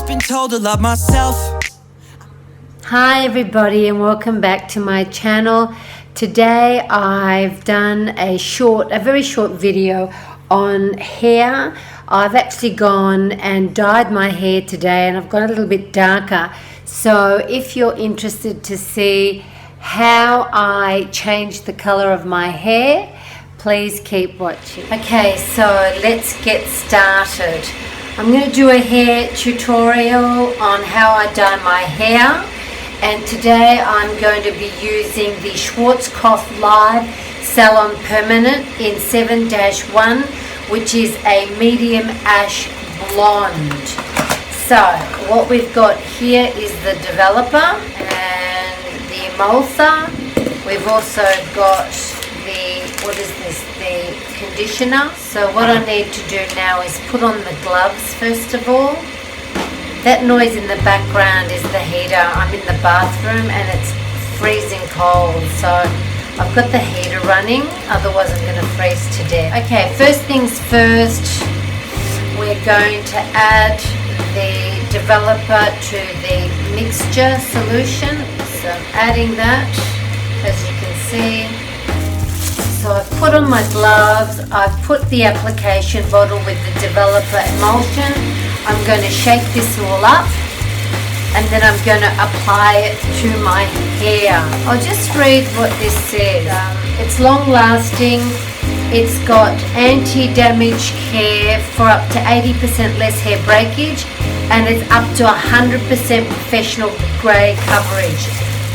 been told to love myself. Hi everybody and welcome back to my channel. Today I've done a very short video on hair. I've actually gone and dyed my hair today and I've gone a little bit darker. So if you're interested to see how I changed the color of my hair, please keep watching. Okay, so let's get started. I'm going to do a hair tutorial on how I dye my hair, and today I'm going to be using the Schwarzkopf Live Salon Permanent in 7-1, which is a medium ash blonde. So what we've got here is the developer and the emulser. We've also got the conditioner. So what I need to do now is put on the gloves first of all. That noise in the background is the heater. I'm in the bathroom and it's freezing cold, so I've got the heater running, otherwise I'm going to freeze to death. Okay, first things first, we're going to add the developer to the mixture solution. So I'm adding that, as you can see. So I've put on my gloves, I've put the application bottle with the developer emulsion. I'm going to shake this all up and then I'm going to apply it to my hair. I'll just read what this says. It's long lasting, it's got anti-damage care for up to 80% less hair breakage, and it's up to 100% professional grade coverage,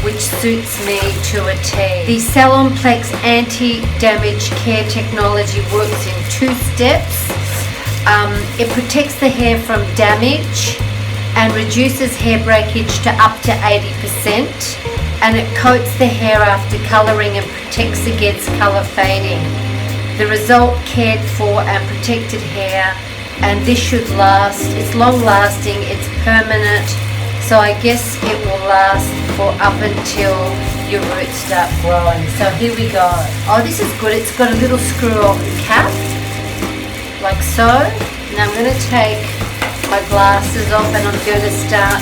which suits me to a T. The Salonplex anti-damage care technology works in 2 steps. It protects the hair from damage and reduces hair breakage to up to 80%, and it coats the hair after colouring and protects against colour fading. The result cared for and protected hair, and this should last. It's long lasting, it's permanent, so I guess it will last for up until your roots start growing. So here we go. Oh, this is good. It's got a little screw-on cap, like so. Now I'm going to take my glasses off and I'm going to start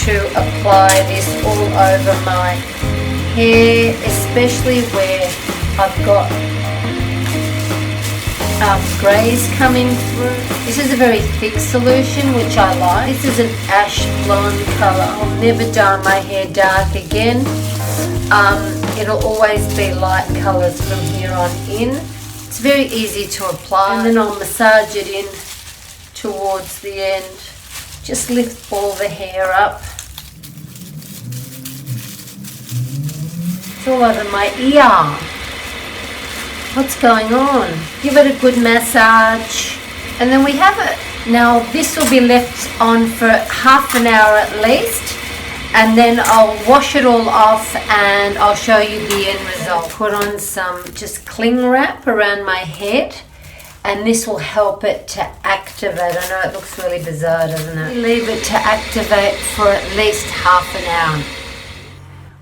to apply this all over my hair, especially where I've got greys coming through. This is a very thick solution, which I like. This is an ash blonde colour. I'll never dye my hair dark again. It'll always be light colours from here on in. It's very easy to apply, and then I'll massage it in towards the end. Just lift all the hair up. It's all over my ear. What's going on? Give it a good massage, and then we have it. Now this will be left on for half an hour at least, and then I'll wash it all off and I'll show you the end result. Put on some just cling wrap around my head, and this will help it to activate. I know it looks really bizarre, doesn't it? Leave it to activate for at least half an hour.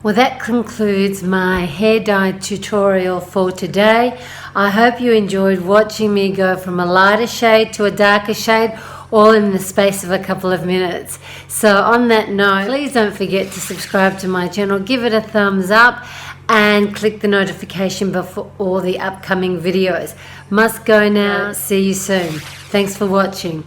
Well, that concludes my hair dye tutorial for today. I hope you enjoyed watching me go from a lighter shade to a darker shade, all in the space of a couple of minutes. So on that note, please don't forget to subscribe to my channel, give it a thumbs up, and click the notification bell for all the upcoming videos. Must go now. See you soon. Thanks for watching.